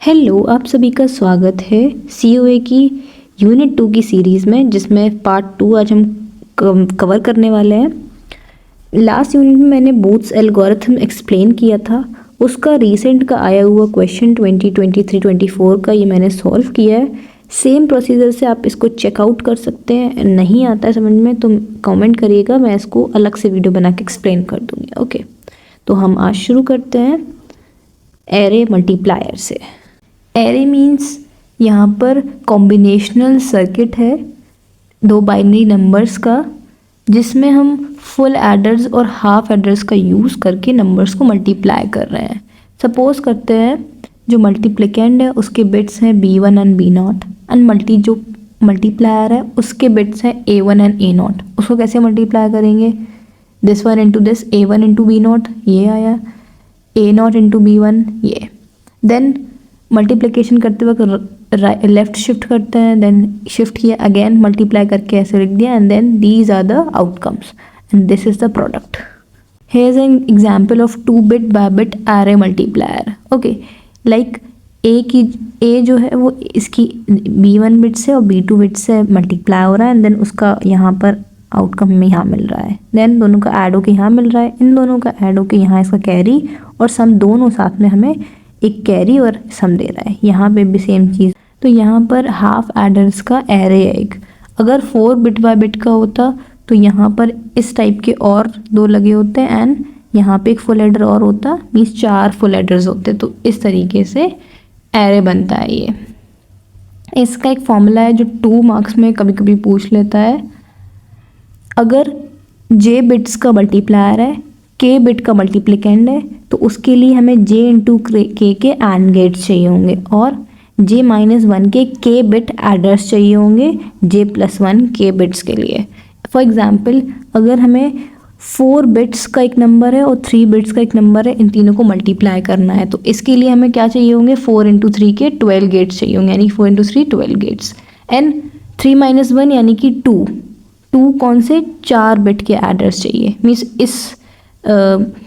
Hello, आप सभी का स्वागत है सीओए की यूनिट 2 की सीरीज़ में, जिसमें पार्ट 2 आज हम कवर करने वाले हैं। लास्ट यूनिट में मैंने बोथ्स एल्गोरिथम एक्सप्लेन किया था, उसका रीसेंट का आया हुआ क्वेश्चन 2023-24 का ये मैंने सॉल्व किया है। सेम प्रोसीजर से आप इसको चेकआउट कर सकते हैं। नहीं आता है समझ में तो कमेंट करिएगा, मैं इसको अलग से वीडियो बना के एक्सप्लेन कर दूँगी। ओके, तो हम आज शुरू करते हैं एरे मल्टीप्लायर से। एरे मीन्स यहाँ पर कॉम्बिनेशनल सर्किट है दो बाइनरी नंबर्स का, जिसमें हम फुल एडर्स और हाफ एडर्स का यूज़ करके नंबर्स को मल्टीप्लाई कर रहे हैं। सपोज करते हैं जो मल्टीप्लिकेंड है उसके बिट्स हैं B1 एंड B0, एंड जो मल्टीप्लायर है उसके बिट्स हैं A1 एंड A0। उसको कैसे मल्टीप्लाई करेंगे? This one into this, A1 into B0 ये आया, A0 इंटू B1 ये। देन मल्टीप्लिकेशन करते वक्त लेफ्ट शिफ्ट करते हैं, देन शिफ्ट किया अगेन, मल्टीप्लाई करके ऐसे लिख दिया, and then these are the outcomes and this is the product. Here is an example of 2 bit by bit array multiplier. Okay, like a जो है वो इसकी B1 बिट से और B2 बिट से मल्टीप्लाई हो रहा है, एंड देन उसका यहाँ पर आउटकम में यहाँ मिल रहा है। देन दोनों का ऐड होके यहाँ मिल रहा है, इन दोनों का ऐड होके यहाँ इसका कैरी और सम, दोनों साथ में हमें एक कैरी और सम दे रहा है। यहाँ पे भी सेम चीज़। तो यहाँ पर हाफ एडर्स का एरे है एक। अगर 4 बिट बाय बिट का होता तो यहाँ पर इस टाइप के और 2 लगे होते, एंड यहाँ पे एक फुल एडर और होता, मीन्स 4 फुल एडर्स होते। तो इस तरीके से एरे बनता है ये। इसका एक फॉर्मूला है जो 2 मार्क्स में कभी कभी पूछ लेता है। अगर जे बिट्स का मल्टीप्लायर है, के बिट का मल्टीप्लिकेंड है, तो उसके लिए हमें जे इंटू के एंड गेट्स चाहिए होंगे, और जे -1 के बिट एडर्स चाहिए होंगे J+1 के बिट्स के लिए। फॉर एग्जांपल, अगर हमें 4 बिट्स का एक नंबर है और 3 बिट्स का एक नंबर है, इन तीनों को मल्टीप्लाई करना है, तो इसके लिए हमें क्या चाहिए होंगे? 4 इंटू 3 के 12 गेट्स चाहिए होंगे, यानी 4 इंटू 3 12 गेट्स, एंड 3 - 1 यानी कि 2 कौन से? 4 बिट के एडर्स चाहिए। मीन्स इस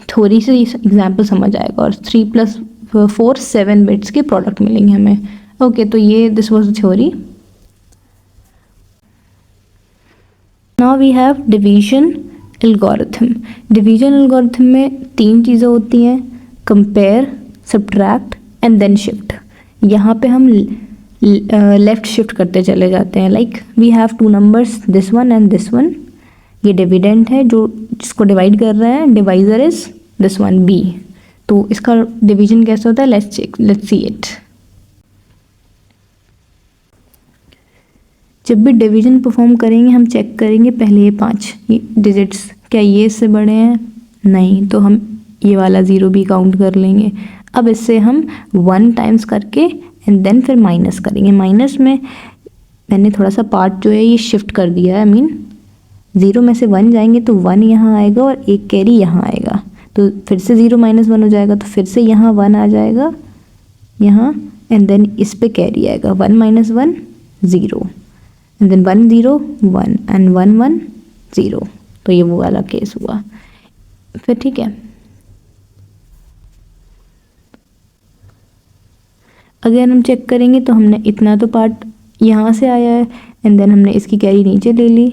थोड़ी सी एग्जाम्पल समझ आएगा। और 3 + 4 7 बिट्स के प्रोडक्ट मिलेंगे हमें। ओके, तो ये this was the theory. Now we have division algorithm. Division algorithm में 3 चीज़ें होती हैं, compare, subtract and then shift. यहाँ पे हम लेफ्ट शिफ्ट करते चले जाते हैं। Like we have 2 numbers, this one and this one. ये डिविडेंड है जो जिसको डिवाइड कर रहे हैं, divisor is this one B। तो इसका डिवीजन कैसे होता है? Let's see it. जब भी डिवीजन परफॉर्म करेंगे हम चेक करेंगे पहले ये 5 डिजिट्स, क्या ये इससे बड़े हैं? नहीं, तो हम ये वाला 0 भी काउंट कर लेंगे। अब इससे हम 1 टाइम्स करके एंड देन फिर माइनस करेंगे। माइनस में मैंने थोड़ा सा पार्ट जो है ये शिफ्ट कर दिया है, 0 में से 1 जाएंगे तो 1 यहाँ आएगा और एक कैरी यहाँ आएगा, तो फिर से 0 - 1 हो जाएगा, तो फिर से यहाँ 1 आ जाएगा यहाँ, एंड देन इस पे कैरी आएगा 1 - 1 0, एंड देन 1 0 1 एंड 1 1 0। तो ये वो वाला केस हुआ। फिर ठीक है, अगर हम चेक करेंगे तो हमने इतना तो पार्ट यहाँ से आया है, एंड देन हमने इसकी कैरी नीचे ले ली,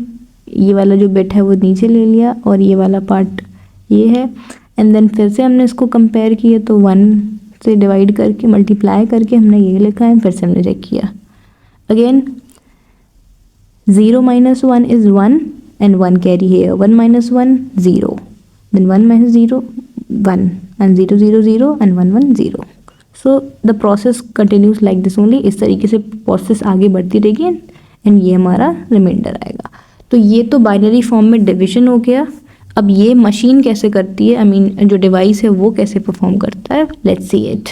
ये वाला जो बिट है वो नीचे ले लिया, और ये वाला पार्ट ये है, एंड देन फिर से हमने इसको कंपेयर किया तो 1 से डिवाइड करके मल्टीप्लाई करके हमने ये लिखा है, फिर से हमने चेक किया अगेन। 0 - 1 इज़ 1 एंड 1 कैरी है, 1 - 1 0, then 1 - 0 1 and 0 0 0 and 1 1 0। So the process continues like this only. इस तरीके से प्रोसेस आगे बढ़ती रहेगी, एंड ये हमारा रिमाइंडर आएगा। तो ये तो बाइनरी फॉर्म में डिवीजन हो गया। अब ये मशीन कैसे करती है, आई मीन जो डिवाइस है वो कैसे परफॉर्म करता है, लेट्स सी इट।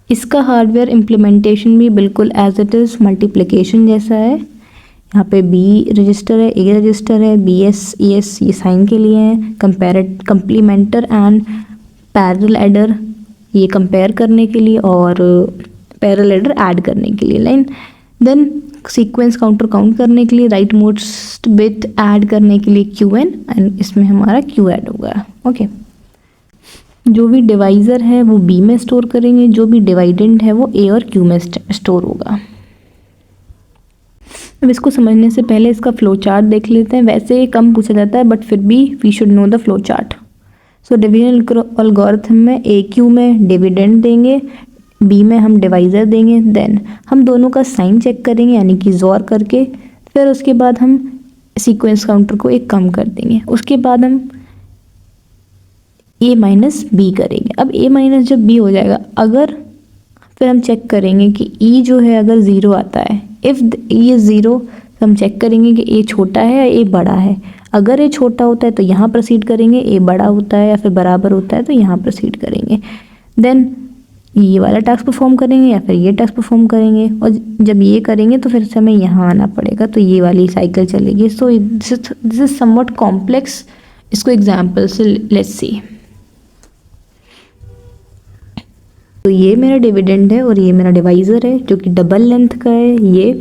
इसका हार्डवेयर इम्प्लीमेंटेशन भी बिल्कुल एज इट इज़ मल्टीप्लिकेशन जैसा है। यहाँ पे B रजिस्टर है, A रजिस्टर है, BS ES ये साइन के लिए है, कंप्लीमेंटर एंड पैरेलल एडर ये कंपेयर करने के लिए, और पैरेलल एडर ऐड करने के लिए line, then sequence counter count करने के लिए, राइट मोस्ट बिट ऐड करने के लिए QN, एंड इसमें हमारा Q ऐड होगा। ओके, जो भी डिवाइज़र है वो बी में स्टोर करेंगे, जो भी डिवाइडेंड है वो ए और क्यू में स्टोर होगा। अब इसको समझने से पहले इसका फ्लो चार्ट देख लेते हैं। वैसे ये कम पूछा जाता है बट फिर भी we should know the flow chart. So division algorithm में ए क्यू में डिविडेंड देंगे, बी में हम डिवाइज़र देंगे, देन हम दोनों का साइन चेक करेंगे यानी कि जोर करके, फिर उसके बाद हम सीक्वेंस काउंटर को एक कम कर देंगे, उसके बाद हम ए माइनस बी करेंगे। अब ए माइनस जब बी हो जाएगा, अगर फिर हम चेक करेंगे कि ई जो है अगर ज़ीरो आता है, इफ़ ई इज़ ज़ीरो तो हम चेक करेंगे कि ए छोटा है या ए बड़ा है। अगर ए छोटा होता है तो यहाँ प्रोसीड करेंगे, ए बड़ा होता है या फिर बराबर होता है तो यहाँ प्रोसीड करेंगे। देन ये वाला टास्क परफॉर्म करेंगे या फिर ये टास्क परफॉर्म करेंगे, और जब ये करेंगे तो फिर से हमें यहाँ आना पड़ेगा, तो ये वाली साइकिल चलेगी। So this is somewhat complex. इसको एग्जाम्पल से लेट्स सी। तो ये मेरा डिविडेंड है और ये मेरा डिवाइज़र है जो कि डबल लेंथ का है ये।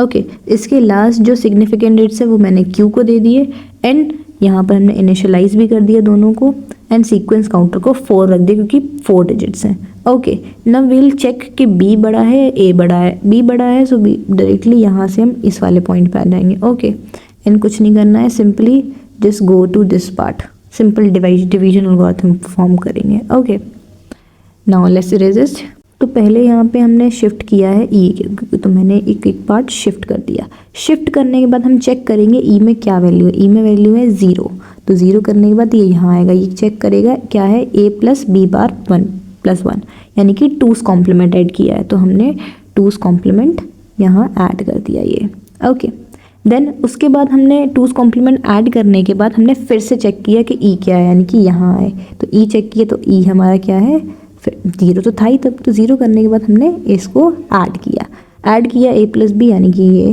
ओके, इसके लास्ट जो सिग्निफिकेंट डेट्स है वो मैंने क्यू को दे दिए, एंड यहाँ पर हमने इनिशियलाइज भी कर दिया दोनों को, एंड सीक्वेंस काउंटर को 4 रख दिया क्योंकि 4 डिजिट्स हैं। ओके, नाउ विल चेक कि बी बड़ा है ए बड़ा है। बी बड़ा है सो बी डायरेक्टली यहाँ से हम इस वाले पॉइंट पे आ जाएंगे। ओके, एंड कुछ नहीं करना है, simply just go to this part, simple division algorithm perform करेंगे। Okay, now let's erase it. तो पहले यहाँ पे हमने शिफ्ट किया है ई, तो मैंने एक पार्ट शिफ्ट कर दिया। शिफ्ट करने के बाद हम चेक करेंगे ई में क्या वैल्यू है। ई में वैल्यू है 0, तो 0 करने के बाद ये यहाँ आएगा, ये चेक करेगा क्या है, ए प्लस बी बार 1+1, यानी कि 2's कॉम्प्लीमेंट ऐड किया है, तो हमने 2's कॉम्प्लीमेंट यहाँ ऐड कर दिया ये। ओके, देन उसके बाद हमने 2's कॉम्प्लीमेंट ऐड करने के बाद हमने फिर से चेक किया कि ई क्या है, यानी कि यहाँ आए, तो ई चेक किया तो ई हमारा क्या है, फिर 0 तो था ही तब, तो 0 करने के बाद हमने इसको ऐड किया ए प्लस बी, यानी कि ये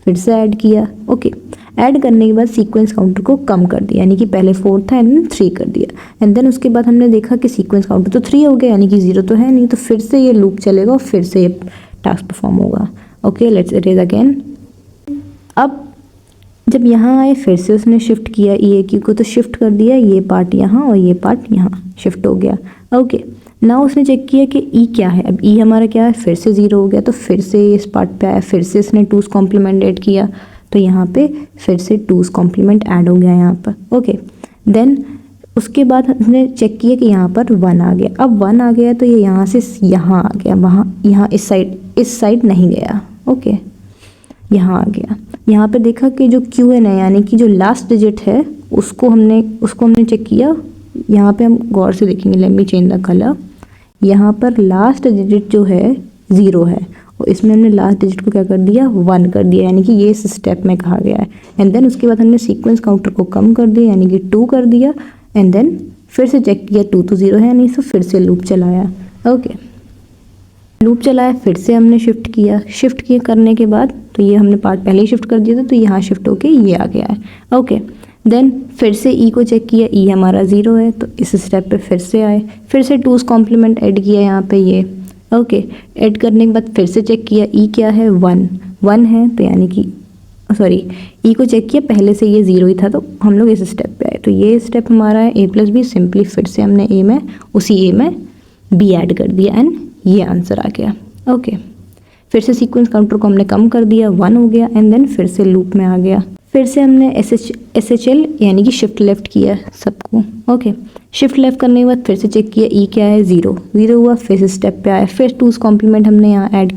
फिर से ऐड किया। ओके, ऐड करने के बाद सीक्वेंस काउंटर को कम कर दिया, यानी कि पहले 4 था एंड 3 कर दिया, एंड देन उसके बाद हमने देखा कि सीक्वेंस काउंटर तो 3 हो गया, यानी कि 0 तो है नहीं, तो फिर से ये लूप चलेगा और फिर से ये टास्क परफॉर्म होगा। Okay, let's erase again. अब जब यहाँ आए फिर से उसने शिफ्ट किया ई ए क्यू को, तो शिफ्ट कर दिया, ये पार्ट यहाँ और ये पार्ट यहाँ शिफ्ट हो गया। ओके, नाउ उसने चेक किया कि ई क्या है। अब ई हमारा क्या है, फिर से 0 हो गया, तो फिर से इस पार्ट पे आया, फिर से इसने 2's कॉम्प्लीमेंट ऐड किया, तो यहाँ पे फिर से 2's कॉम्प्लीमेंट ऐड हो गया यहाँ पर। ओके, देन उसके बाद हमने चेक किया कि यहाँ पर 1 आ गया। अब 1 आ गया तो ये यहाँ से यहाँ आ गया, वहाँ यहाँ इस साइड नहीं गया। ओके, यहाँ आ गया। यहाँ पे देखा कि जो क्यू एन है, यानी कि जो लास्ट डिजिट है, उसको हमने चेक किया। यहाँ पे हम गौर से देखेंगे, let me change the colour. यहाँ पर लास्ट डिजिट जो है 0 है, और इसमें हमने लास्ट डिजिट को क्या कर दिया, 1 कर दिया, यानी कि ये इस स्टेप में कहा गया है। एंड देन उसके बाद हमने सीक्वेंस काउंटर को कम कर दिया, यानी कि 2 कर दिया, एंड देन फिर से चेक किया 2 तो 0 है नहीं, तो फिर से लूप चलाया। ओके, लूप चलाया, फिर से हमने शिफ्ट किया करने के बाद, तो ये हमने पार्ट पहले ही शिफ्ट कर दिया था, तो यहाँ शिफ्ट होके ये आ गया है। ओके, देन फिर से ई को चेक किया, ई हमारा 0 है, तो इस स्टेप पे फिर से आए, फिर से 2's कॉम्प्लीमेंट ऐड किया यहाँ पे ये। ओके, ऐड करने के बाद फिर से चेक किया, ई क्या है, 1 है, तो यानी कि सॉरी, ई को चेक किया, पहले से ये 0 ही था, तो हम लोग इस स्टेप पे आए, तो ये स्टेप हमारा है ए प्लस बी। सिंपली फिर से हमने उसी ए में बी ऐड कर दिया, एंड ये आंसर आ गया। ओके, फिर से सीक्वेंस काउंटर को हमने कम कर दिया, 1 हो गया, एंड देन फिर से लूप में आ गया। फिर से हमने SHL यानी कि शिफ्ट लेफ्ट किया सबको। ओके, शिफ्ट लेफ्ट करने के बाद फिर से चेक किया, ई क्या है, 0 हुआ, फिर से स्टेप पे आया, फिर 2's कॉम्प्लीमेंट हमने यहाँ ऐड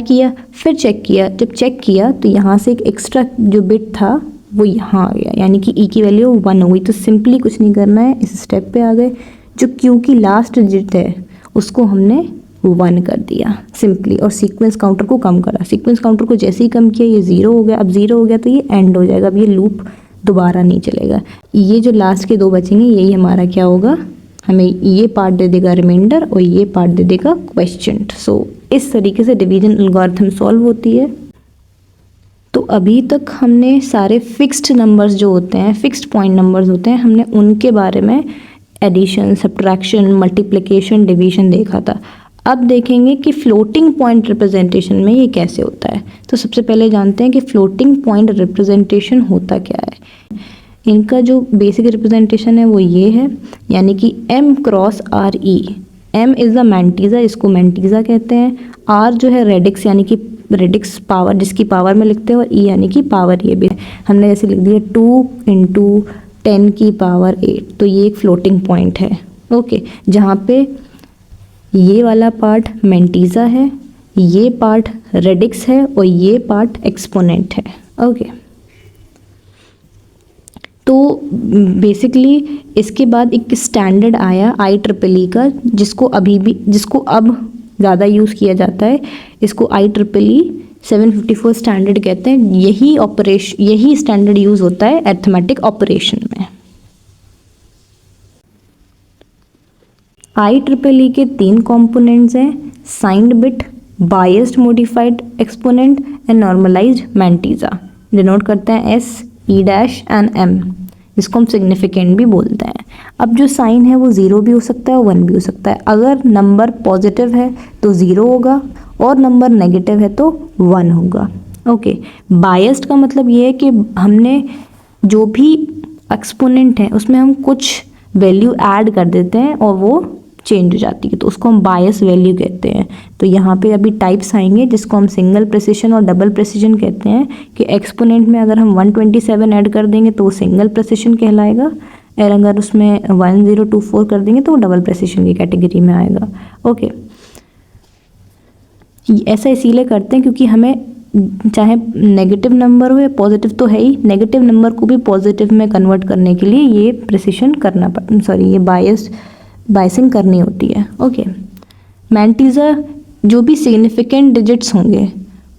किया, फिर चेक किया। जब चेक किया तो यहाँ से एक एक्स्ट्रा जो बिट था वो यहाँ आ गया, यानी कि ई की वैल्यू 1 हो गई। तो सिंपली कुछ नहीं करना है, इस स्टेप पे आ गए, जो क्यू की लास्ट डिजिट है उसको हमने 1 कर दिया सिंपली, और सीक्वेंस काउंटर को कम करा। सीक्वेंस काउंटर को जैसे ही कम किया ये 0 हो गया। अब 0 हो गया तो ये एंड हो जाएगा, अब ये लूप दोबारा नहीं चलेगा। ये जो लास्ट के 2 बचेंगे यही हमारा क्या होगा, हमें ये पार्ट दे देगा रिमाइंडर और ये पार्ट दे देगा क्वेश्चन। सो इस तरीके से डिवीजन एल्गोरिथम सॉल्व होती है। तो अभी तक हमने सारे फिक्स्ड नंबर्स जो होते हैं, फिक्स्ड पॉइंट नंबर्स होते हैं, हमने उनके बारे में एडिशन, सब्ट्रैक्शन, मल्टीप्लिकेशन, डिवीजन देखा था। अब देखेंगे कि फ्लोटिंग पॉइंट रिप्रेजेंटेशन में ये कैसे होता है। तो सबसे पहले जानते हैं कि फ्लोटिंग पॉइंट रिप्रेजेंटेशन होता क्या है। इनका जो बेसिक रिप्रेजेंटेशन है वो ये है, यानी कि m cross R E. m is the mantissa, इसको मैंटीज़ा कहते हैं। r जो है रेडिक्स, यानी कि रेडिक्स पावर, जिसकी पावर में लिखते हैं, और e यानी कि पावर। ये भी हमने जैसे लिख दिया 2 × 10 की पावर 8, तो ये एक फ्लोटिंग पॉइंट है। ओके, जहाँ पे ये वाला पार्ट मैंटीज़ा है, ये पार्ट रेडिक्स है, और ये पार्ट एक्सपोनेंट है। ओके, तो बेसिकली इसके बाद एक स्टैंडर्ड आया IEEE का, जिसको अब ज़्यादा यूज़ किया जाता है। इसको IEEE 754 स्टैंडर्ड कहते हैं। यही स्टैंडर्ड यूज़ होता है अरिथमेटिक ऑपरेशन में। IEEE के 3 कंपोनेंट्स हैं, signed bit, biased modified exponent and normalized mantissa. Denote करते हैं S, E' एंड M, जिसको हम सिग्निफिकेंट भी बोलते हैं। अब जो साइन है वो 0 भी हो सकता है और 1 भी हो सकता है। अगर नंबर पॉजिटिव है तो 0 होगा, और नंबर नेगेटिव है तो 1 होगा। ओके, बायस्ड का मतलब ये है कि हमने जो भी एक्सपोनेंट है उसमें हम कुछ वैल्यू ऐड कर देते हैं और वो चेंज हो जाती है, तो उसको हम बायस वैल्यू कहते हैं। तो यहाँ पे अभी टाइप्स आएंगे, जिसको हम सिंगल प्रेसिशन और डबल प्रेसिशन कहते हैं। कि एक्सपोनेंट में अगर हम 127 ऐड कर देंगे तो वो सिंगल प्रेसिशन कहलाएगा, और अगर उसमें 1024 कर देंगे तो वो डबल प्रेसिशन की कैटेगरी में आएगा। ओके, ऐसा इसीलिए करते हैं क्योंकि हमें चाहे नेगेटिव नंबर हो या पॉजिटिव, तो है ही, नेगेटिव नंबर को भी पॉजिटिव में कन्वर्ट करने के लिए ये प्रेसिशन करना ये बायसिंग करनी होती है। ओके, मैंटीज़ा जो भी सिग्निफिकेंट डिजिट्स होंगे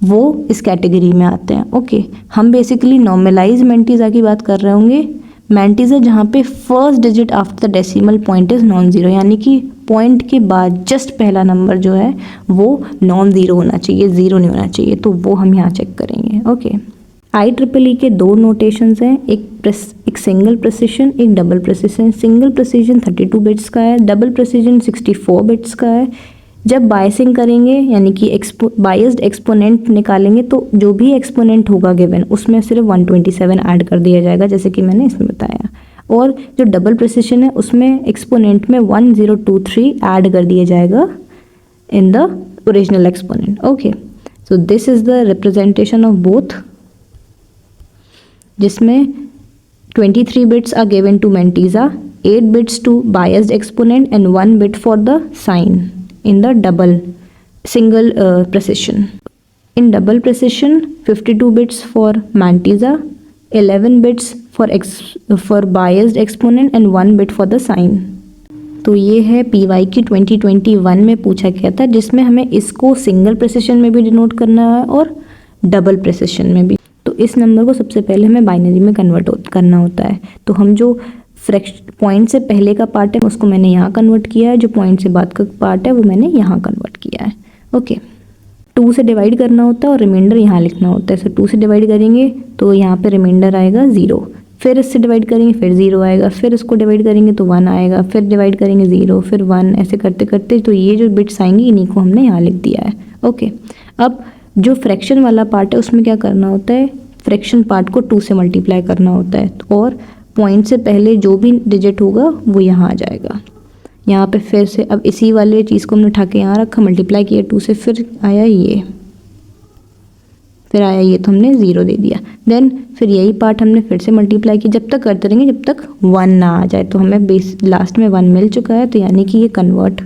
वो इस कैटेगरी में आते हैं। ओके, हम बेसिकली नॉर्मलाइज मैंटीज़ा की बात कर रहे होंगे। मैंटीज़ा जहाँ पे first digit after the decimal point is non zero, यानी कि पॉइंट के बाद जस्ट पहला नंबर जो है वो नॉन ज़ीरो होना चाहिए, ज़ीरो नहीं होना चाहिए, तो वो हम यहाँ चेक करेंगे। ओके, IEEE के 2 नोटेशंस हैं, एक सिंगल प्रेसिशन, एक double precision. Single precision 32 bits का है, डबल प्रेसिशन 64 बिट्स का है। जब बायसिंग करेंगे यानी कि बायस्ड एक्सपोनेंट निकालेंगे तो जो भी एक्सपोनेंट होगा गिवन उसमें सिर्फ 127 ऐड कर दिया जाएगा, जैसे कि मैंने इसमें बताया। और जो डबल प्रेसिशन है उसमें एक्सपोनेंट में 1023 ऐड कर दिया जाएगा in the original exponent. Okay, so this is the representation of both, जिसमें 23 bits are given to mantissa, 8 bits to biased exponent and 1 bit for the sign in the single precision. In double precision 52 bits for मैंटीज़ा, 11 bits for biased exponent and 1 bit for the sign। तो ये है PYQ 2021 में पूछा गया था, जिसमें हमें इसको सिंगल प्रेसिशन में भी डिनोट करना है और डबल प्रेसिशन में भी। तो इस नंबर को सबसे पहले हमें बाइनरी में कन्वर्ट करना होता है। तो हम जो पॉइंट से पहले का पार्ट है उसको मैंने यहाँ कन्वर्ट किया है, जो पॉइंट से बाद का पार्ट है वो मैंने यहाँ कन्वर्ट किया है। ओके, 2 से डिवाइड करना होता है और रिमाइंडर यहाँ लिखना होता है। सो 2 से डिवाइड करेंगे तो यहाँ पे रिमाइंडर आएगा 0, फिर इससे डिवाइड करेंगे फिर 0 आएगा, फिर इसको डिवाइड करेंगे तो 1 आएगा, फिर डिवाइड करेंगे 0, फिर 1, ऐसे करते करते तो ये जो बिट्स आएंगी इन्हीं को हमने यहाँ लिख दिया है। ओके, अब जो फ्रैक्शन वाला पार्ट है उसमें क्या करना होता है, फ्रैक्शन पार्ट को 2 से मल्टीप्लाई करना होता है, और पॉइंट से पहले जो भी डिजिट होगा वो यहाँ आ जाएगा। यहाँ पे फिर से अब इसी वाले चीज़ को हमने उठा के यहाँ रखा, मल्टीप्लाई किया 2 से, फिर आया ये, फिर आया ये, तो हमने 0 दे दिया। देन फिर यही पार्ट हमने फिर से मल्टीप्लाई किया, जब तक करते रहेंगे जब तक 1 ना आ जाए। तो हमें लास्ट में 1 मिल चुका है, तो यानी कि ये कन्वर्ट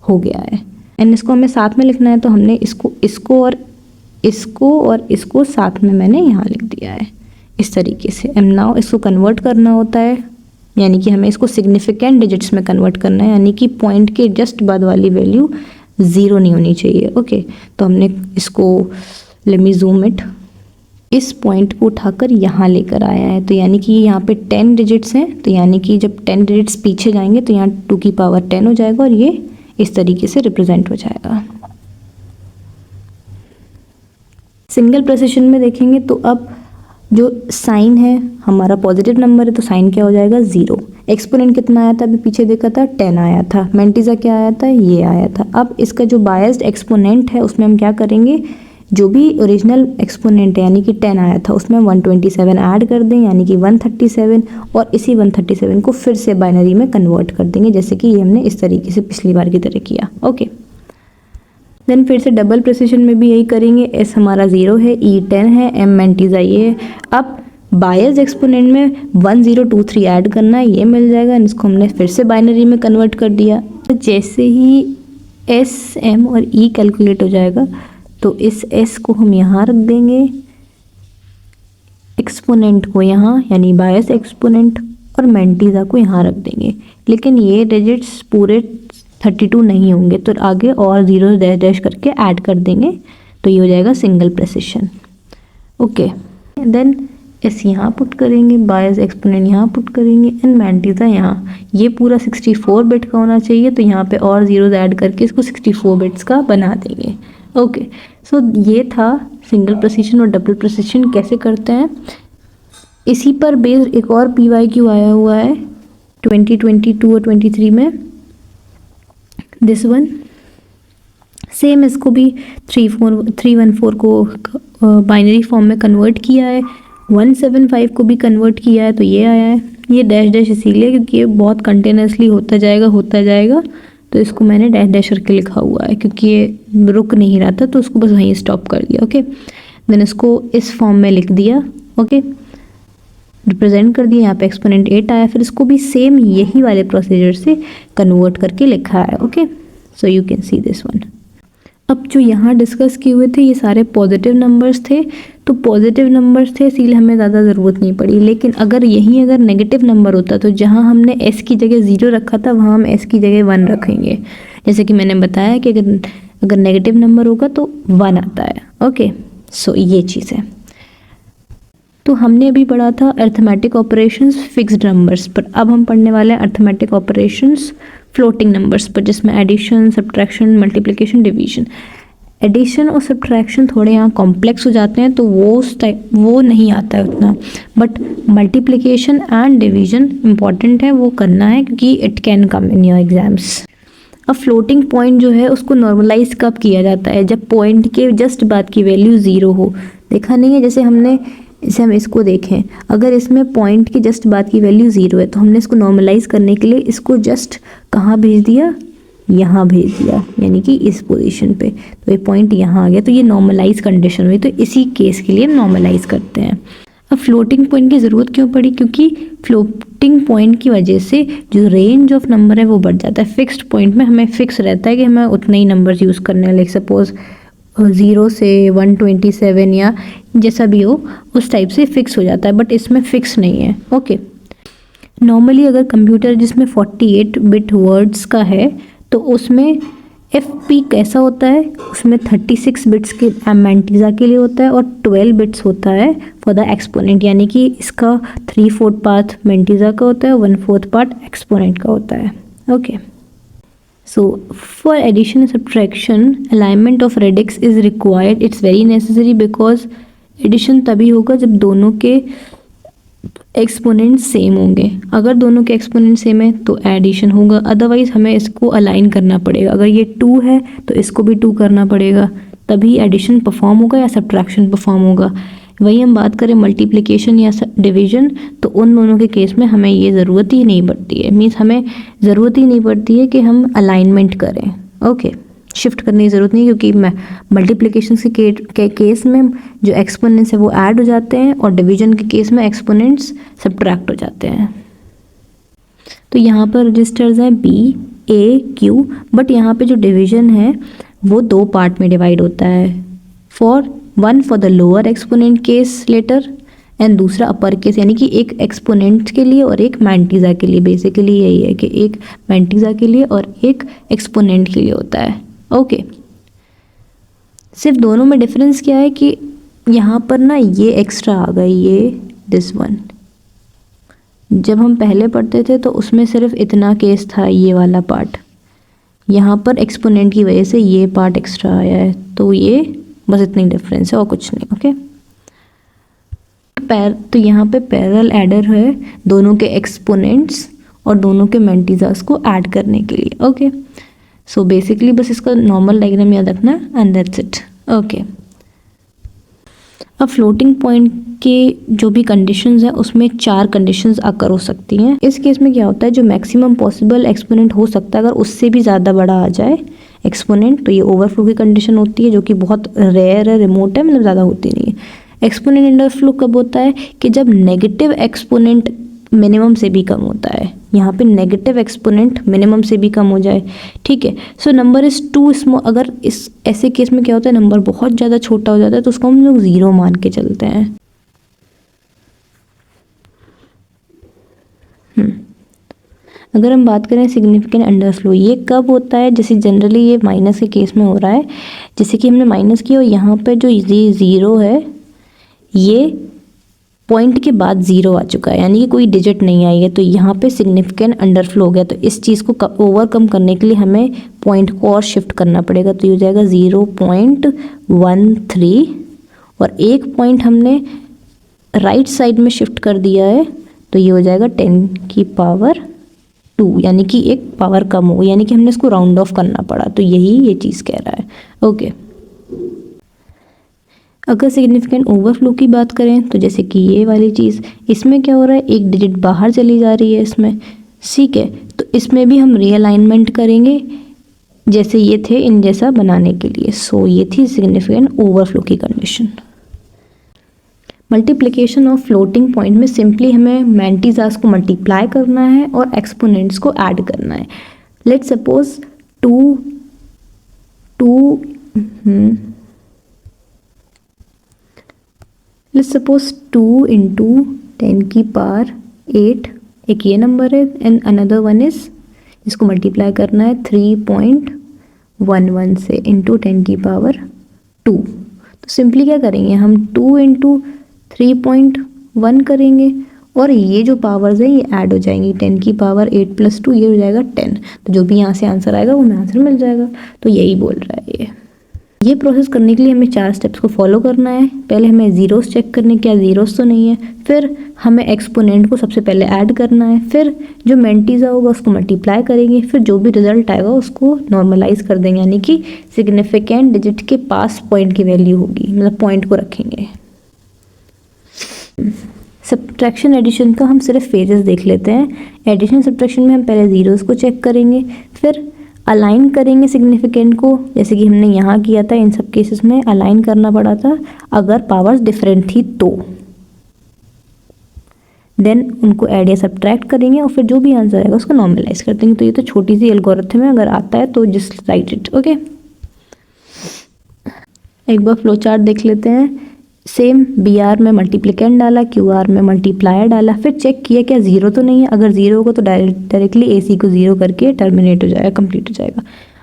हो गया है। एंड इसको हमें साथ में लिखना है, तो हमने इसको और इसको साथ में मैंने यहाँ लिख दिया है इस तरीके से। एंड नाउ इसको कन्वर्ट करना होता है, यानी कि हमें इसको सिग्निफिकेंट डिजिट्स में कन्वर्ट करना है, यानी कि पॉइंट के जस्ट बाद वाली वैल्यू 0 नहीं होनी चाहिए। ओके, तो हमने इसको लेट मी ज़ूम इट, इस पॉइंट को उठाकर यहाँ लेकर आया है, तो यानी कि यहाँ पे 10 डिजिट्स हैं, तो यानी कि जब 10 डिजिट्स पीछे जाएंगे तो यहाँ 2 की पावर 10 हो जाएगा और ये इस तरीके से रिप्रेजेंट हो जाएगा। सिंगल प्रेसिशन में देखेंगे तो अब जो साइन है हमारा पॉजिटिव नंबर है, तो साइन क्या हो जाएगा 0। एक्सपोनेंट कितना आया था, अभी पीछे देखा था 10 आया था। मैंटीज़ा क्या आया था, ये आया था। अब इसका जो बायस्ड एक्सपोनेंट है उसमें हम क्या करेंगे, जो भी ओरिजिनल एक्सपोनेंट है यानी कि 10 आया था उसमें 127 ऐड कर दें यानी कि 137, और इसी 137 को फिर से बाइनरी में कन्वर्ट कर देंगे, जैसे कि ये हमने इस तरीके से पिछली बार की तरह किया। ओके, देन फिर से डबल प्रिसिशन में भी यही करेंगे। एस हमारा 0 है, ई 10 है, एम मैंटीज़ा ये है। अब बायस एक्सपोनेंट में 1023 ऐड करना है, ये मिल जाएगा, इसको हमने फिर से बाइनरी में कन्वर्ट कर दिया। तो जैसे ही एस, एम और ई कैलकुलेट हो जाएगा तो इस एस को हम यहाँ रख देंगे, एक्सपोनेंट को यहाँ यानी बायस एक्सपोनेंट, और मैंटीज़ा को यहाँ रख देंगे। लेकिन ये डिजिट्स पूरे 32 नहीं होंगे, तो आगे और जीरो डैश डैश करके ऐड कर देंगे, तो ये हो जाएगा single precision. Okay, then S यहाँ पुट करेंगे, बायस एक्सपोनेंट यहाँ पुट करेंगे, एंड मैंटीज़ा यहाँ। ये पूरा 64 बिट का होना चाहिए, तो यहाँ पे और जीरोज ऐड करके इसको 64 बिट्स का बना देंगे। ओके, सो ये था सिंगल प्रेसिशन और डबल प्रेसिशन कैसे करते हैं। इसी पर बेस्ड एक और PYQ आया हुआ है 2022 और 23 में, दिस वन सेम, इसको भी 314 को बाइनरी फॉर्म में कन्वर्ट किया है, 175 को भी कन्वर्ट किया है, तो ये आया है। ये डैश डैश इसीलिए क्योंकि ये बहुत कंटिन्यूसली होता जाएगा, तो इसको मैंने डैश डैश करके लिखा हुआ है क्योंकि ये रुक नहीं रहा था, तो उसको बस वहीं स्टॉप कर दिया। ओके, देन इसको इस फॉर्म में लिख दिया। ओके, रिप्रेजेंट कर दिया, यहाँ पे एक्सपोनेंट 8 आया, फिर इसको भी सेम यही वाले प्रोसीजर से कन्वर्ट करके लिखा है। Okay, so you can see this one. अब जो यहाँ डिस्कस किए हुए थे ये सारे पॉजिटिव नंबर्स थे, तो पॉजिटिव नंबर्स थे इसीलिए हमें ज़्यादा ज़रूरत नहीं पड़ी। लेकिन अगर नेगेटिव नंबर होता तो जहाँ हमने s की जगह 0 रखा था वहाँ हम s की जगह 1 रखेंगे। जैसे कि मैंने बताया कि अगर नेगेटिव नंबर होगा तो 1 आता है। ओके, सो ये चीज़ है। तो हमने अभी पढ़ा था अर्थमेटिक ऑपरेशंस फिक्स्ड नंबर्स पर, अब हम पढ़ने वाले हैं अर्थमेटिक ऑपरेशंस फ्लोटिंग नंबर्स पर, जिसमें addition, subtraction, multiplication, division. Addition और सब्ट्रैक्शन थोड़े यहाँ कॉम्प्लेक्स हो जाते हैं, तो वो नहीं आता है उतना, but multiplication and division important है, वो करना है क्योंकि it can come in your exams. अब फ्लोटिंग पॉइंट जो है उसको नॉर्मलाइज कब किया जाता है, जब पॉइंट के जस्ट बाद की वैल्यू 0 हो। देखा नहीं है, जैसे हम इसको देखें, अगर इसमें पॉइंट के जस्ट बाद की वैल्यू 0 है तो हमने इसको नॉर्मलाइज करने के लिए इसको जस्ट कहाँ भेज दिया, यहाँ भेज दिया, यानी कि इस पोजीशन पे, तो ये पॉइंट यहाँ आ गया, तो ये नॉर्मलाइज कंडीशन हुई। तो इसी केस के लिए हम नॉर्मलाइज करते हैं। अब फ्लोटिंग पॉइंट की ज़रूरत क्यों पड़ी, क्योंकि फ्लोटिंग पॉइंट की वजह से जो रेंज ऑफ नंबर है वो बढ़ जाता है। फिक्स्ड पॉइंट में हमें फिक्स रहता है कि हमें उतना ही नंबर यूज़ करने हैं, लाइक सपोज 0 से 127 या जैसा भी हो उस टाइप से फिक्स हो जाता है, बट इसमें फिक्स नहीं है। ओके, नॉर्मली अगर कंप्यूटर जिसमें 48 बिट वर्ड्स का है तो उसमें FP कैसा होता है, उसमें 36 बिट्स के मैंटीज़ा के लिए होता है और 12 बिट्स होता है फॉर द एक्सपोनेंट, यानी कि इसका 3/4 पार्ट मैंटीज़ा का होता है, 1/4 पार्ट एक्सपोनेंट का होता है। Okay, so for addition and subtraction alignment of radix is required, it's very necessary because addition तभी होगा जब दोनों के एक्सपोनेंट सेम होंगे। अगर दोनों के एक्सपोनेंट सेम है तो एडिशन होगा, अदरवाइज हमें इसको अलाइन करना पड़ेगा। अगर ये 2 है तो इसको भी 2 करना पड़ेगा, तभी एडिशन परफॉर्म होगा या सब्ट्रैक्शन परफॉर्म होगा। वही हम बात करें मल्टीप्लिकेशन या डिवीजन, तो उन दोनों के केस में हमें ये ज़रूरत ही नहीं पड़ती है, मीन्स हमें ज़रूरत ही नहीं पड़ती है कि हम अलाइनमेंट करें। ओके, शिफ्ट करने की ज़रूरत नहीं, क्योंकि मल्टीप्लिकेशन के केस में जो एक्सपोनेंट्स है वो ऐड हो जाते हैं और डिवीजन के केस में एक्सपोनेंट्स सब्ट्रैक्ट हो जाते हैं। तो यहाँ पर रजिस्टर्स हैं B, A, Q, बट यहाँ पे जो डिवीजन है वो 2 पार्ट में डिवाइड होता है, one for the lower exponent case letter and दूसरा अपर केस, यानी कि एक एक्सपोनेंट के लिए और एक मैंटीज़ा के लिए। बेसिकली यही है कि एक मैंटीज़ा के लिए और एक एक्सपोनेंट के लिए होता है। ओके, सिर्फ दोनों में डिफरेंस क्या है कि यहाँ पर ना ये एक्स्ट्रा आ गई, ये दिस वन। जब हम पहले पढ़ते थे तो उसमें सिर्फ इतना केस था, ये वाला पार्ट, यहाँ पर एक्सपोनेंट की वजह से ये पार्ट एक्स्ट्रा आया है, तो ये बस इतनी डिफरेंस है और कुछ नहीं। ओके, तो यहाँ पे पैरेलल एडर है दोनों के एक्सपोनेंट्स और दोनों के मैंटीज़ास को ऐड करने के लिए। ओके, सो बेसिकली बस इसका नॉर्मल डायग्राम याद रखना एंड दैट्स इट। ओके, अब फ्लोटिंग पॉइंट के जो भी कंडीशंस हैं उसमें 4 कंडीशंस अकर हो सकती हैं। इस केस में क्या होता है, जो मैक्सिमम पॉसिबल एक्सपोनेंट हो सकता है अगर उससे भी ज़्यादा बड़ा आ जाए एक्सपोनेंट, तो ये ओवरफ्लो की कंडीशन होती है, जो कि बहुत रेयर है, रिमोट है, मतलब ज़्यादा होती नहीं है। एक्सपोनेंट अंडरफ्लो कब होता है कि जब नेगेटिव एक्सपोनेंट मिनिमम से भी कम होता है। यहाँ पे नेगेटिव एक्सपोनेंट मिनिमम से भी कम हो जाए, ठीक है। So number is too small, अगर इस ऐसे केस में क्या होता है, नंबर बहुत ज़्यादा छोटा हो जाता है तो उसको हम लोग 0 मान के चलते हैं। अगर हम बात करें सिग्निफिकेंट अंडरफ्लो, ये कब होता है, जैसे जनरली ये माइनस के केस में हो रहा है, जैसे कि हमने माइनस किया और यहाँ पे जो ये 0 है ये पॉइंट के बाद 0 आ चुका है, यानी कि कोई डिजिट नहीं आई है, तो यहाँ पे सिग्निफिकेंट अंडरफ्लो हो गया। तो इस चीज़ को ओवरकम करने के लिए हमें पॉइंट को और शिफ्ट करना पड़ेगा, तो ये हो जाएगा 0.13 और एक पॉइंट हमने राइट साइड में शिफ्ट कर दिया है, तो ये हो जाएगा 10⁻², यानी कि एक पावर कम हो गई, यानी कि हमने इसको राउंड ऑफ करना पड़ा, तो यही ये चीज़ कह रहा है। ओके, अगर सिग्निफिकेंट ओवरफ्लो की बात करें तो जैसे कि ये वाली चीज़, इसमें क्या हो रहा है, एक डिजिट बाहर चली जा रही है इसमें, ठीक है। तो इसमें भी हम रीअलाइनमेंट करेंगे जैसे ये थे इन जैसा बनाने के लिए। सो ये थी सिग्निफिकेंट ओवरफ्लो की condition. Multiplication of floating point में सिंपली हमें मैंटीजास को मल्टीप्लाई करना है और एक्सपोनेंट्स को ऐड करना है। लेट्स सपोज 2 × 10⁸ एक ये नंबर है एंड अनदर वन इज, इसको मल्टीप्लाई करना है 3.11 से इंटू 10⁻²। तो सिंपली क्या करेंगे हम, 2 × 3.1 करेंगे और ये जो पावर्स हैं ये ऐड हो जाएंगी, 10⁸8 + 2 ये हो जाएगा 10। तो जो भी यहाँ से आंसर आएगा वो हमें आंसर मिल जाएगा। तो यही बोल रहा है ये प्रोसेस करने के लिए हमें 4 स्टेप्स को फॉलो करना है। पहले हमें ज़ीरोस चेक करने, क्या ज़ीरोस तो नहीं है, फिर हमें एक्सपोनेंट को सबसे पहले ऐड करना है, फिर जो मैंटीजा होगा उसको मल्टीप्लाई करेंगे, फिर जो भी रिजल्ट आएगा उसको नॉर्मलाइज कर देंगे, यानी कि सिग्निफिकेंट डिजिट के पास पॉइंट की वैल्यू होगी, मतलब पॉइंट को रखेंगे। सब्ट्रैक्शन एडिशन का हम सिर्फ फेजेस देख लेते हैं। एडिशन सब्ट्रैक्शन में हम पहले ज़ीरोस को चेक करेंगे, फिर अलाइन करेंगे सिग्निफिकेंट को, जैसे कि हमने यहाँ किया था। इन सब केसेस में अलाइन करना पड़ा था अगर पावर्स डिफरेंट थी तो। देन उनको ऐड या सब्ट्रैक्ट करेंगे और फिर जो भी आंसर आएगा उसको नॉर्मलाइज कर देंगे। तो ये तो छोटी सी एल्गोरिथम है, अगर आता है तो जस्ट राइट इट। ओके, एक बार फ्लो चार्ट देख लेते हैं। सेम BR में मल्टीप्लिकेंट डाला, QR में मल्टीप्लायर डाला, फिर चेक किया क्या 0 तो नहीं है। अगर 0 होगा तो डायरेक्टली AC को 0 करके टर्मिनेट हो जाएगा, कंप्लीट हो जाएगा।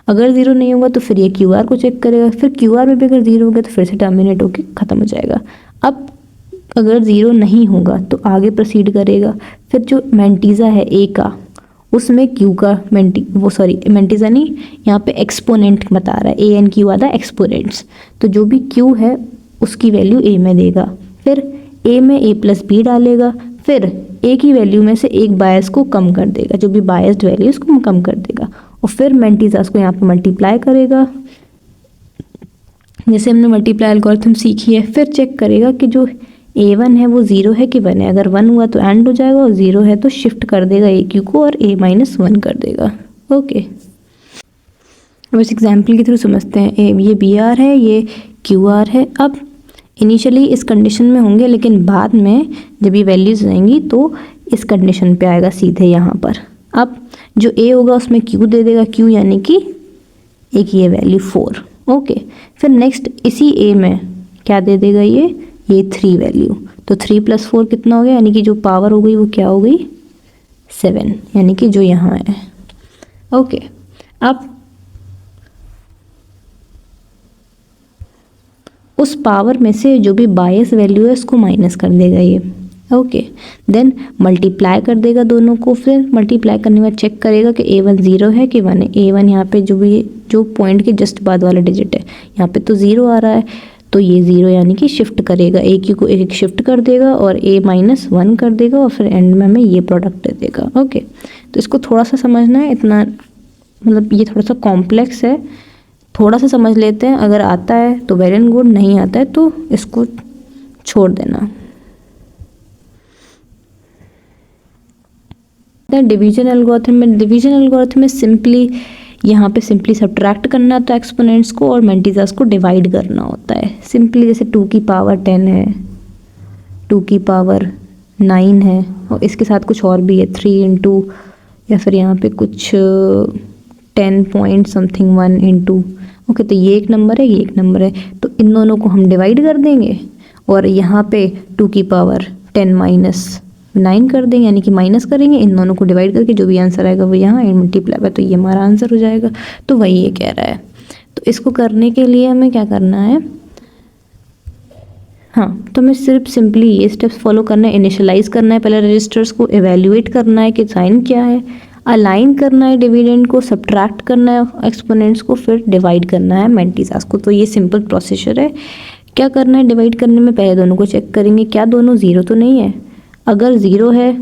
अगर 0 नहीं होगा तो फिर ये QR को चेक करेगा, फिर QR में भी अगर 0 होगा तो फिर से टर्मिनेट होकर ख़त्म हो जाएगा। अब अगर 0 नहीं होगा तो आगे प्रोसीड करेगा। फिर जो मैंटीजा है A का, उसमें Q का मैंटीजा नहीं, यहाँ पे एक्सपोनेंट बता रहा है, ANQ आधा एक्सपोनेंट्स, तो जो भी Q है उसकी वैल्यू A में देगा, फिर A में A + B डालेगा, फिर A की वैल्यू में से एक बायस को कम कर देगा, जो भी बायस्ड वैल्यू उसको कम कर देगा, और फिर मैंटीजास को यहाँ पे मल्टीप्लाई करेगा जैसे हमने मल्टीप्लाई एल्गोरिथम सीखी है। फिर चेक करेगा कि जो A1 है वो 0 है कि 1 है। अगर 1 हुआ तो एंड हो जाएगा और 0 है तो शिफ्ट कर देगा AQ को और A - 1 कर देगा। ओके, अब इस एग्जाम्पल के थ्रू समझते हैं। ये BR है, ये QR है। अब इनिशियली इस कंडीशन में होंगे, लेकिन बाद में जब ये वैल्यूज़ आएंगी तो इस कंडीशन पे आएगा सीधे यहाँ पर। अब जो A होगा उसमें Q दे देगा, Q यानी कि एक ये वैल्यू 4। ओके, फिर नेक्स्ट इसी A में क्या दे देगा, ये 3 वैल्यू। तो 3 + 4 कितना हो गया, यानी कि जो पावर हो गई वो क्या हो गई, 7, यानी कि जो यहाँ है। ओके, अब उस पावर में से जो भी बायस वैल्यू है उसको माइनस कर देगा ये। ओके, देन मल्टीप्लाई कर देगा दोनों को। फिर मल्टीप्लाई करने के बाद चेक करेगा कि A1 0 है कि 1 है। A1 यहाँ पे जो पॉइंट के जस्ट बाद वाला डिजिट है, यहाँ पे तो 0 आ रहा है, तो ये 0 यानी कि शिफ्ट करेगा, AQ को 1 शिफ्ट कर देगा और A - 1 कर देगा, और फिर एंड में हमें ये प्रोडक्ट दे देगा। ओके, तो इसको थोड़ा सा समझना है, इतना मतलब ये थोड़ा सा कॉम्प्लेक्स है, थोड़ा सा समझ लेते हैं। अगर आता है तो वेल एंड गुड, नहीं आता है तो इसको छोड़ देना। डिवीजन एल्गोरिथम में सिंपली यहाँ पे सिंपली सब्ट्रैक्ट करना होता है एक्सपोनेंट्स को और मल्टीजार्स को डिवाइड करना होता है। सिंपली जैसे 2 की पावर 10 है, 2 की पावर 9 है और इसके साथ कुछ और भी है 3 इंटू या फिर यहाँ पे कुछ 10 पॉइंट समथिंग 1 इंटू। ओके, तो ये एक नंबर है, ये एक नंबर है, तो इन दोनों को हम डिवाइड कर देंगे और यहाँ पे 2 की पावर 10 माइनस 9 कर देंगे, यानी कि माइनस करेंगे, इन दोनों को डिवाइड करके जो भी आंसर आएगा वो यहाँ एंड मल्टीप्लाई है, तो ये हमारा आंसर हो जाएगा। तो वही ये कह रहा है। तो इसको करने के लिए हमें क्या करना है, हाँ, तो हमें सिर्फ सिंपली ये स्टेप्स फॉलो करना है। इनिशियलाइज करना है पहले रजिस्टर्स को, एवेल्युएट करना है कि साइन क्या है, अलाइन करना है डिविडेंड को, सब्ट्रैक्ट करना है एक्सपोनेंट्स को, फिर डिवाइड करना है मल्टीजार्स को। तो ये सिंपल प्रोसीजर है। क्या करना है डिवाइड करने में, पहले दोनों को चेक करेंगे क्या दोनों ज़ीरो तो नहीं है। अगर ज़ीरो है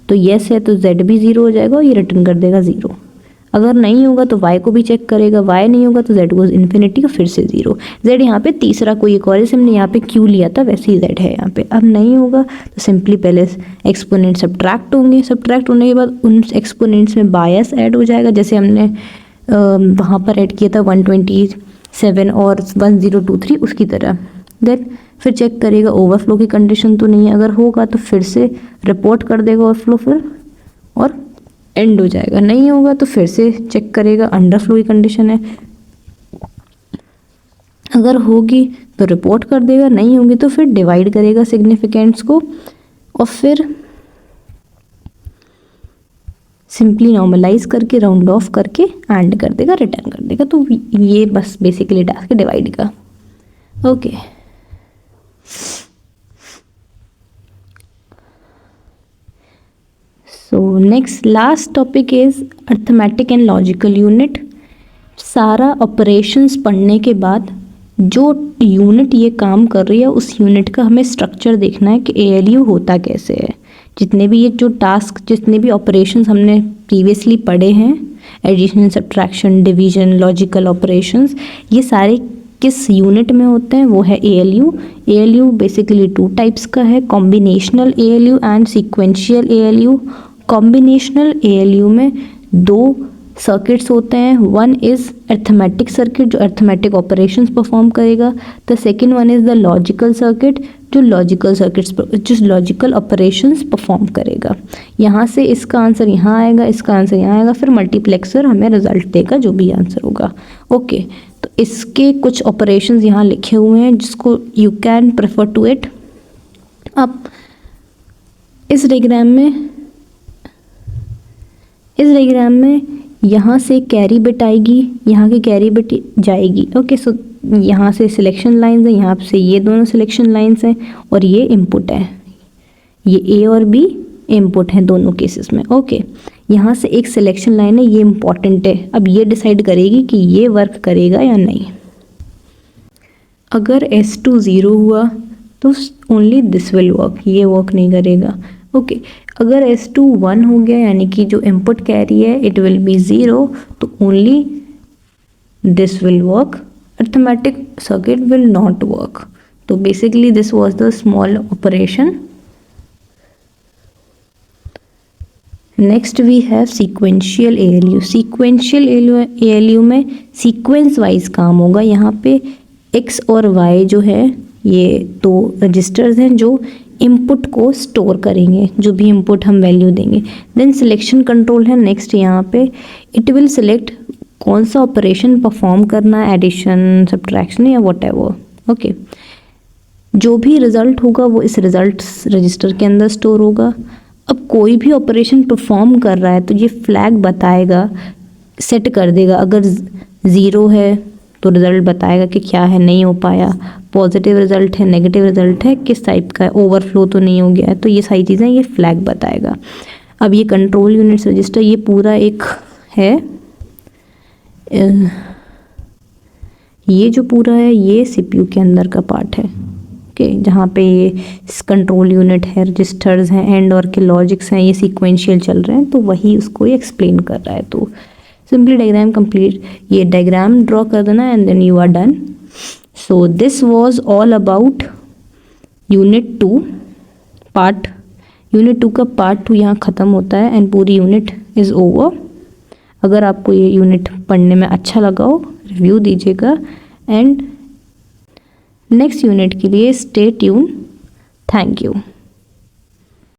तो येस है, तो जेड भी ज़ीरो हो जाएगा और ये रिटर्न कर देगा ज़ीरो। अगर नहीं होगा तो वाई को भी चेक करेगा, वाई नहीं होगा तो जेड गोज़ इन्फिनिटी और फिर से ज़ीरो। जेड यहाँ पे तीसरा कोई एक और, जैसे हमने यहाँ पे क्यू लिया था वैसे ही जेड है यहाँ पे। अब नहीं होगा तो सिंपली पहले एक्सपोनेंट सब्ट्रैक्ट होंगे, सब्ट्रैक्ट होने के बाद उन एक्सपोनेंट्स में बायस ऐड हो जाएगा, जैसे हमने वहाँ पर ऐड किया था 127 और 1023 उसकी तरह। देन फिर चेक करेगा ओवरफ्लो की कंडीशन तो नहीं है, अगर होगा तो फिर से रिपोर्ट कर देगा ओवरफ्लो फिर और एंड हो जाएगा। नहीं होगा तो फिर से चेक करेगा अंडरफ्लो की कंडीशन है, अगर होगी तो रिपोर्ट कर देगा, नहीं होगी तो फिर डिवाइड करेगा सिग्निफिकेंट्स को और फिर सिंपली नॉर्मलाइज करके राउंड ऑफ करके एंड कर देगा, रिटर्न कर देगा। तो ये बस बेसिकली टास्क है डिवाइड का। Okay, so next last topic is arithmetic and logical unit. सारा ऑपरेशंस पढ़ने के बाद जो यूनिट ये काम कर रही है उस यूनिट का हमें स्ट्रक्चर देखना है कि एएलयू होता कैसे है। जितने भी ये जो टास्क, जितने भी ऑपरेशंस हमने प्रीवियसली पढ़े हैं, addition, subtraction, division, logical operations, ये सारे किस यूनिट में होते हैं, वो है एएलयू। एएलयू बेसिकली 2 टाइप्स का है, combinational ALU and sequential ALU. Combinational ALU में 2 सर्किट्स होते हैं। वन इज़ अर्थमेटिक सर्किट जो अर्थमेटिक ऑपरेशंस परफॉर्म करेगा। The second one is the logical circuit जो लॉजिकल ऑपरेशंस परफॉर्म करेगा। यहाँ से इसका आंसर यहाँ आएगा, इसका आंसर यहाँ आएगा, फिर मल्टीप्लेक्सर हमें रिजल्ट देगा जो भी आंसर होगा। ओके, तो इसके कुछ ऑपरेशंस यहाँ लिखे हुए हैं जिसको you can prefer to it. अब इस डायग्राम में यहाँ से कैरी बिट आएगी, यहाँ की कैरी बिट जाएगी। ओके, सो यहाँ से सिलेक्शन लाइंस है, यहाँ से ये दोनों सिलेक्शन लाइंस हैं और ये इनपुट है, ये ए और बी इनपुट हैं दोनों केसेस में। ओके, यहाँ से एक सिलेक्शन लाइन है, ये इम्पॉर्टेंट है। अब ये डिसाइड करेगी कि ये वर्क करेगा या नहीं। अगर S2 0 हुआ तो ओनली दिस विल वर्क, ये वर्क नहीं करेगा। ओके, अगर S2 1 हो गया यानी कि जो इनपुट कैरी है इट विल बी 0, तो only this will work, arithmetic circuit will not work. तो basically this was the small operation. Next we have sequential ALU. Sequential ALU में सीक्वेंस वाइज काम होगा। यहाँ पे एक्स और वाई जो है ये 2 रजिस्टर्स हैं जो इनपुट को स्टोर करेंगे, जो भी इनपुट हम वैल्यू देंगे। देन सिलेक्शन कंट्रोल है नेक्स्ट, यहाँ पे इट विल सिलेक्ट कौन सा ऑपरेशन परफॉर्म करना है, एडिशन, सब्ट्रैक्शन या व्हाटएवर। ओके, जो भी रिजल्ट होगा वो इस रिजल्ट रजिस्टर के अंदर स्टोर होगा। अब कोई भी ऑपरेशन परफॉर्म कर रहा है तो ये फ्लैग बताएगा, सेट कर देगा। अगर 0 है तो रिज़ल्ट बताएगा कि क्या है, नहीं हो पाया, पॉजिटिव रिज़ल्ट है, नेगेटिव रिज़ल्ट है, किस टाइप का है, ओवरफ्लो तो नहीं हो गया है। तो ये सारी चीज़ें ये फ्लैग बताएगा। अब ये कंट्रोल यूनिट्स रजिस्टर ये पूरा एक है, ये जो पूरा है ये सीपीयू के अंदर का पार्ट है। ओके, जहाँ पे ये कंट्रोल यूनिट है, रजिस्टर्स हैं, एंड और के लॉजिक्स हैं, ये सीक्वेंशियल चल रहे हैं, तो वही उसको ये एक्सप्लेन कर रहा है। तो सिंपली डायग्राम कंप्लीट, ये डायग्राम ड्रॉ कर देना and then you are done. So this was all about unit 2 का पार्ट 2 यहाँ ख़त्म होता है एंड पूरी यूनिट इज़ ओवर। अगर आपको ये यूनिट पढ़ने में अच्छा लगा हो रिव्यू दीजिएगा एंड नेक्स्ट यूनिट के लिए स्टे ट्यून। Thank you.